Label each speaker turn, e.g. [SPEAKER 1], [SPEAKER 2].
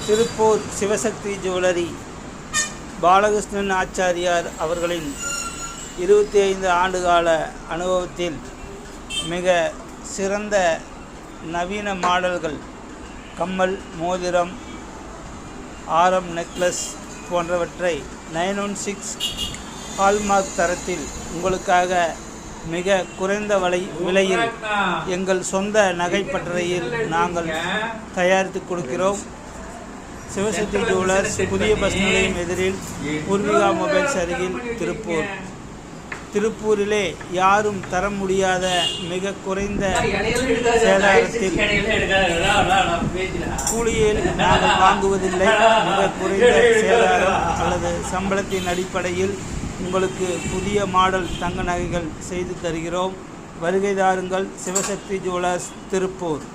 [SPEAKER 1] Tiruppur Sivasakthi jewellery Balakrishnan ஆச்சாரியார் அவர்களின் 25 ஆண்டுகால அனுபவத்தில் மிக சிறந்த நவீன மாடல்கள் கம்மல், மோதிரம், ஆரம், நெக்லஸ் போன்றவற்றை 916 ஹால்மார்க் தரத்தில் உங்களுக்காக மிக குறைந்த விலையில் எங்கள் சொந்த நகைப்பட்டறையில் நாங்கள் தயாரித்து கொடுக்கிறோம். சிவசக்தி ஜுவல்லர்ஸ், புதிய பஸ் நிலையம் எதிரில், பூர்விகா மொபைல்ஸ் அருகில், திருப்பூர். திருப்பூரிலே யாரும் தர முடியாத மிக குறைந்த சேதாரத்தில் கூலியில் நாங்கள் வாங்குவதில்லை. மிக குறைந்த சேதாரம் அல்லது சம்பளத்தின் அடிப்படையில் உங்களுக்கு புதிய மாடல் தங்க நகைகள் செய்து தருகிறோம். வருகை தாருங்கள். சிவசக்தி ஜுவல்லர்ஸ், திருப்பூர்.